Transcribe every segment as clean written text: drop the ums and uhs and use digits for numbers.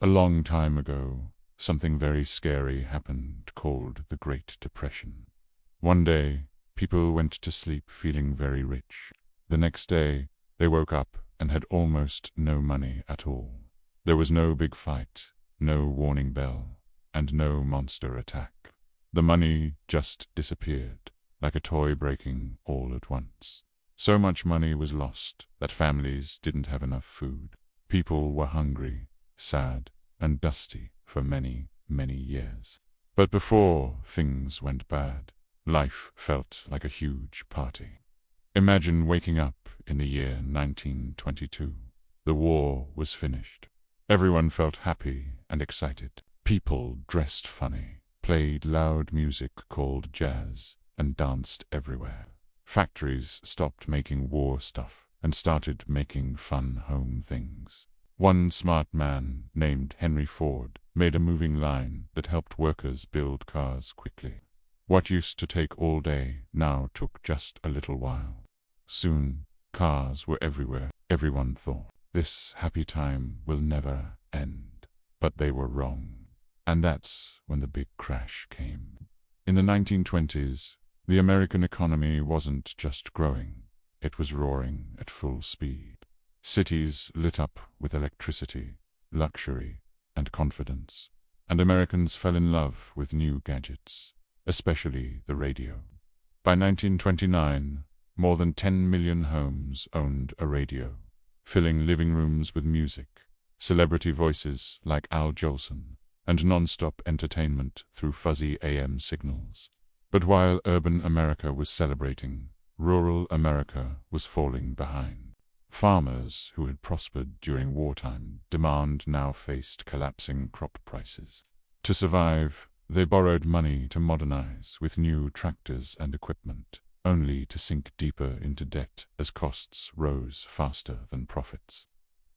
A long time ago, something very scary happened called the Great Depression. One day, people went to sleep feeling very rich. The next day, they woke up and had almost no money at all. There was no big fight, no warning bell, and no monster attack. The money just disappeared, like a toy breaking all at once. So much money was lost that families didn't have enough food. People were hungry, sad, and dusty for many, many years. But before things went bad, life felt like a huge party. Imagine waking up in the year 1922. The war was finished. Everyone felt happy and excited. People dressed funny, played loud music called jazz, and danced everywhere. Factories stopped making war stuff and started making fun home things. One smart man named Henry Ford made a moving line that helped workers build cars quickly. What used to take all day now took just a little while. Soon, cars were everywhere. Everyone thought, this happy time will never end. But they were wrong. And that's when the big crash came. In the 1920s, the American economy wasn't just growing, it was roaring at full speed. Cities lit up with electricity, luxury, and confidence, and Americans fell in love with new gadgets, especially the radio. By 1929, more than 10 million homes owned a radio, filling living rooms with music, celebrity voices like Al Jolson, and non-stop entertainment through fuzzy AM signals. But while urban America was celebrating, rural America was falling behind. Farmers who had prospered during wartime demand now faced collapsing crop prices. To survive, they borrowed money to modernize with new tractors and equipment, only to sink deeper into debt as costs rose faster than profits.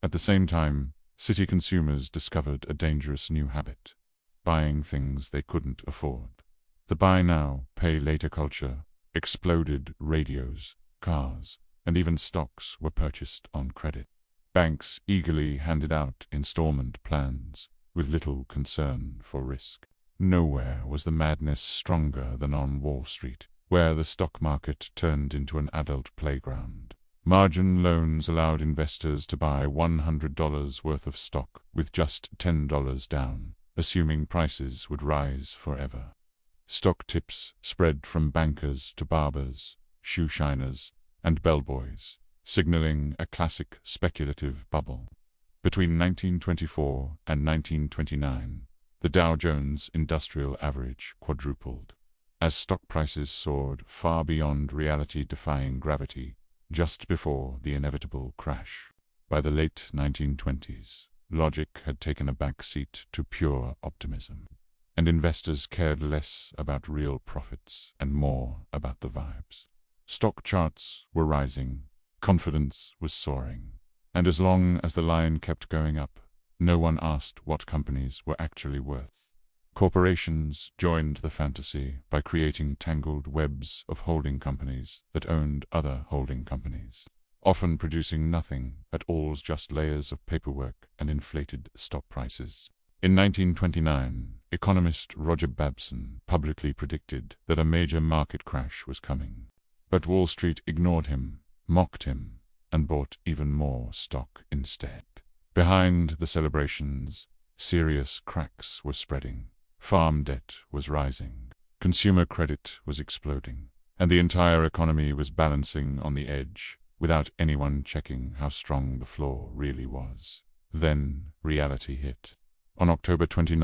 At the same time, city consumers discovered a dangerous new habit: buying things they couldn't afford. The buy now, pay later culture exploded. Radios, cars, and even stocks were purchased on credit. Banks eagerly handed out installment plans, with little concern for risk. Nowhere was the madness stronger than on Wall Street, where the stock market turned into an adult playground. Margin loans allowed investors to buy $100 worth of stock with just $10 down, assuming prices would rise forever. Stock tips spread from bankers to barbers, shoe shiners, and bellboys, signaling a classic speculative bubble. Between 1924 and 1929, the Dow Jones Industrial Average quadrupled, as stock prices soared far beyond reality-defying gravity just before the inevitable crash. By the late 1920s, logic had taken a back seat to pure optimism, and investors cared less about real profits and more about the vibes. Stock charts were rising, confidence was soaring, and as long as the line kept going up, no one asked what companies were actually worth. Corporations joined the fantasy by creating tangled webs of holding companies that owned other holding companies, often producing nothing at all, just layers of paperwork and inflated stock prices. In 1929, economist Roger Babson publicly predicted that a major market crash was coming. But Wall Street ignored him, mocked him, and bought even more stock instead. Behind the celebrations, serious cracks were spreading. Farm debt was rising, consumer credit was exploding, and the entire economy was balancing on the edge, without anyone checking how strong the floor really was. Then reality hit. On October 29,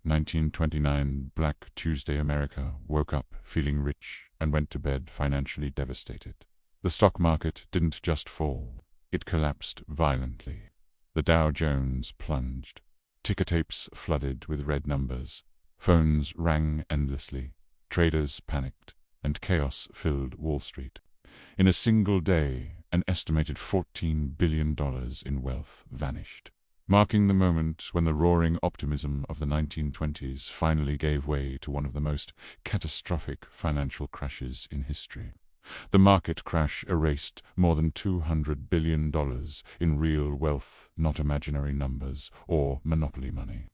1929, Black Tuesday America woke up feeling rich and went to bed financially devastated. The stock market didn't just fall, it collapsed violently. The Dow Jones plunged. Ticker tapes flooded with red numbers. Phones rang endlessly. Traders panicked, and chaos filled Wall Street. In a single day, an estimated $14 billion in wealth vanished, marking the moment when the roaring optimism of the 1920s finally gave way to one of the most catastrophic financial crashes in history. The market crash erased more than $200 billion in real wealth, not imaginary numbers or monopoly money,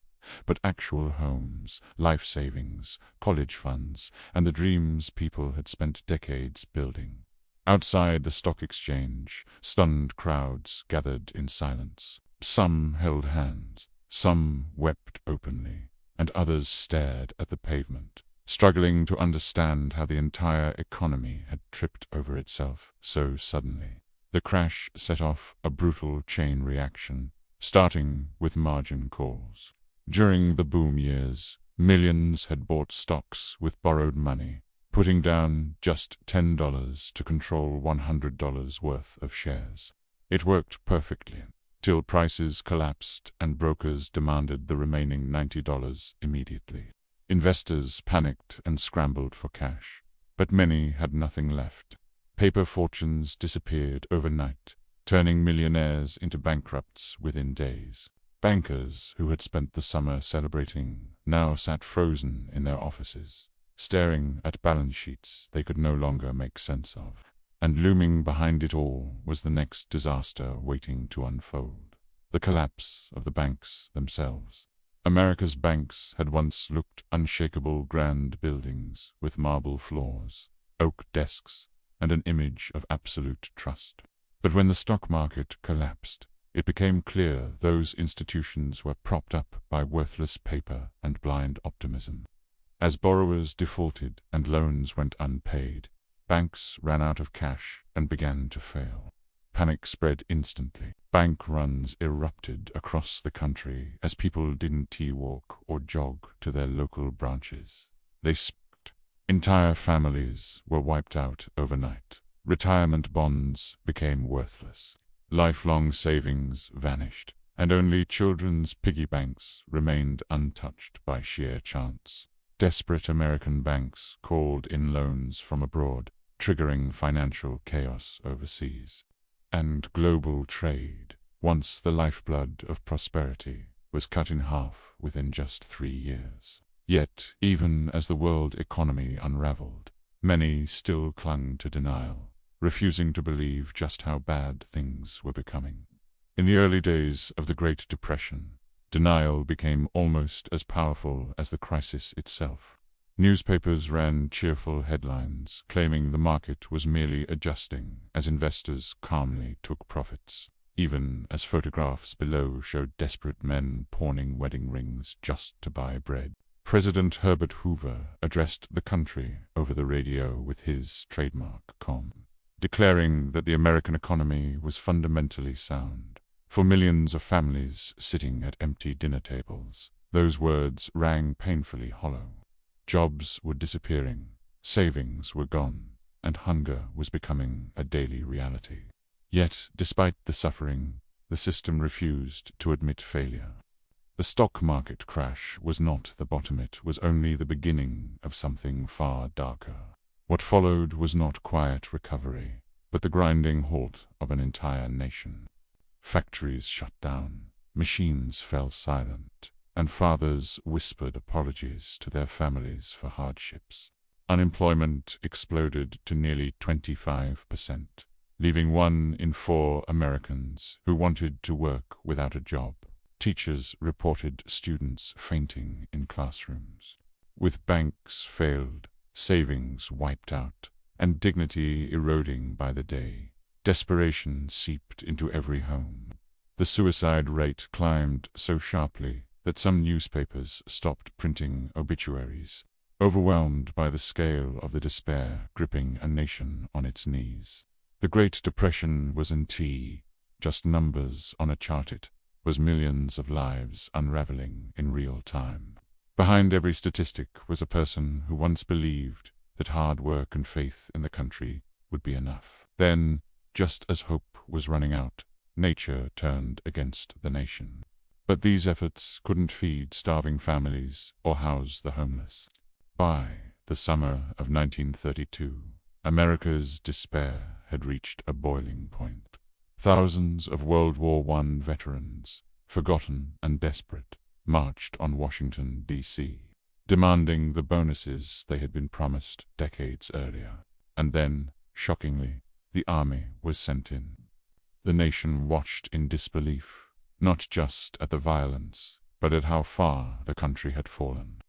but actual homes, life savings, college funds, and the dreams people had spent decades building. Outside the stock exchange, stunned crowds gathered in silence. Some held hands, some wept openly, and others stared at the pavement, struggling to understand how the entire economy had tripped over itself so suddenly. The crash set off a brutal chain reaction, starting with margin calls. During the boom years, millions had bought stocks with borrowed money, putting down just $10 to control $100 worth of shares. It worked perfectly, till prices collapsed and brokers demanded the remaining $90 immediately. Investors panicked and scrambled for cash, but many had nothing left. Paper fortunes disappeared overnight, turning millionaires into bankrupts within days. Bankers who had spent the summer celebrating now sat frozen in their offices, staring at balance sheets they could no longer make sense of. And looming behind it all was the next disaster waiting to unfold: the collapse of the banks themselves. America's banks had once looked unshakable grand buildings with marble floors, oak desks, and an image of absolute trust. But when the stock market collapsed, it became clear those institutions were propped up by worthless paper and blind optimism. As borrowers defaulted and loans went unpaid, banks ran out of cash and began to fail. Panic spread instantly. Bank runs erupted across the country as people didn't tea-walk or jog to their local branches. They split. Entire families were wiped out overnight. Retirement bonds became worthless. Lifelong savings vanished, and only children's piggy banks remained untouched by sheer chance. Desperate American banks called in loans from abroad, triggering financial chaos overseas. And global trade, once the lifeblood of prosperity, was cut in half within just 3 years. Yet, even as the world economy unraveled, many still clung to denial, refusing to believe just how bad things were becoming. In the early days of the Great Depression, denial became almost as powerful as the crisis itself. Newspapers ran cheerful headlines claiming the market was merely adjusting as investors calmly took profits, even as photographs below showed desperate men pawning wedding rings just to buy bread. President Herbert Hoover addressed the country over the radio with his trademark calm, declaring that the American economy was fundamentally sound. For millions of families sitting at empty dinner tables, those words rang painfully hollow. Jobs were disappearing, savings were gone, and hunger was becoming a daily reality. Yet, despite the suffering, the system refused to admit failure. The stock market crash was not the bottom, it was only the beginning of something far darker. What followed was not quiet recovery, but the grinding halt of an entire nation. Factories shut down, machines fell silent, and fathers whispered apologies to their families for hardships. Unemployment exploded to nearly 25%, leaving 1 in 4 Americans who wanted to work without a job. Teachers reported students fainting in classrooms. With banks failed, savings wiped out, and dignity eroding by the day, desperation seeped into every home. The suicide rate climbed so sharply that some newspapers stopped printing obituaries, overwhelmed by the scale of the despair gripping a nation on its knees. The Great Depression was just numbers on a chart. It was millions of lives unraveling in real time. Behind every statistic was a person who once believed that hard work and faith in the country would be enough. Then, just as hope was running out, nature turned against the nation. But these efforts couldn't feed starving families or house the homeless. By the summer of 1932, America's despair had reached a boiling point. Thousands of World War I veterans, forgotten and desperate, marched on Washington, D.C., demanding the bonuses they had been promised decades earlier. And then, Shockingly, the army was sent in. The nation watched in disbelief, not just at the violence, but at how far the country had fallen.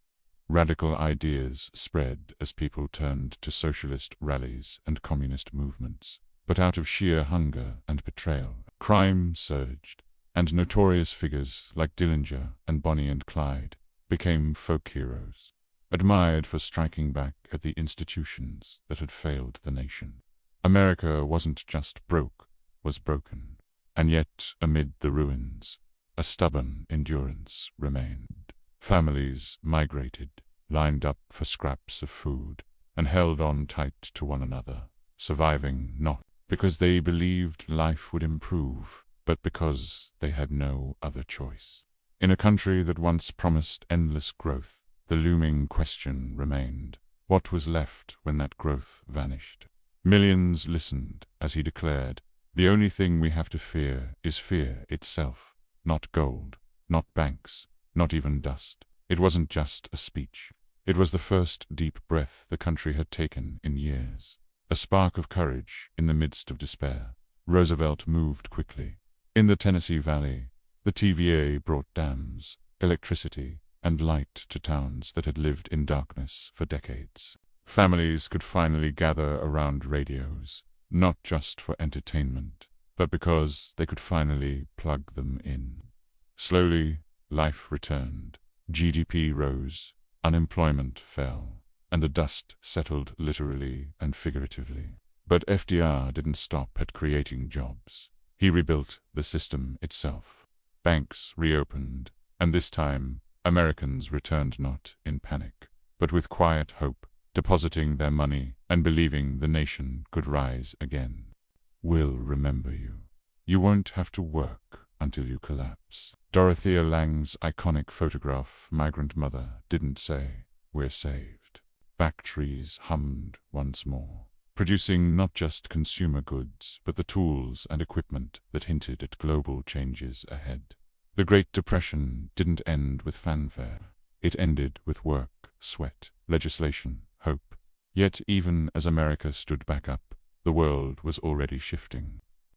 Radical ideas spread as people turned to socialist rallies and communist movements. But out of sheer hunger and betrayal, crime surged, and notorious figures like Dillinger and Bonnie and Clyde became folk heroes, admired for striking back at the institutions that had failed the nation. America wasn't just broke, was broken. And yet, amid the ruins, a stubborn endurance remained. Families migrated, lined up for scraps of food, and held on tight to one another, surviving not because they believed life would improve, but because they had no other choice. In a country that once promised endless growth, the looming question remained: what was left when that growth vanished? Millions listened as he declared, "The only thing we have to fear is fear itself, not gold, not banks, not even dust." It wasn't just a speech. It was the first deep breath the country had taken in years. A spark of courage in the midst of despair. Roosevelt moved quickly. In the Tennessee Valley, the TVA brought dams, electricity, and light to towns that had lived in darkness for decades. Families could finally gather around radios, not just for entertainment, but because they could finally plug them in. Slowly, life returned. GDP rose, unemployment fell, and the dust settled literally and figuratively. But FDR didn't stop at creating jobs. He rebuilt the system itself. Banks reopened, and this time Americans returned not in panic, but with quiet hope, depositing their money and believing the nation could rise again. "We'll remember you. You won't have to work until you collapse." Dorothea Lange's iconic photograph, Migrant Mother, didn't say, "We're saved." Factories hummed once more, producing not just consumer goods, but the tools and equipment that hinted at global changes ahead. The Great Depression didn't end with fanfare. It ended with work, sweat, legislation, hope. Yet even as America stood back up, the world was already shifting.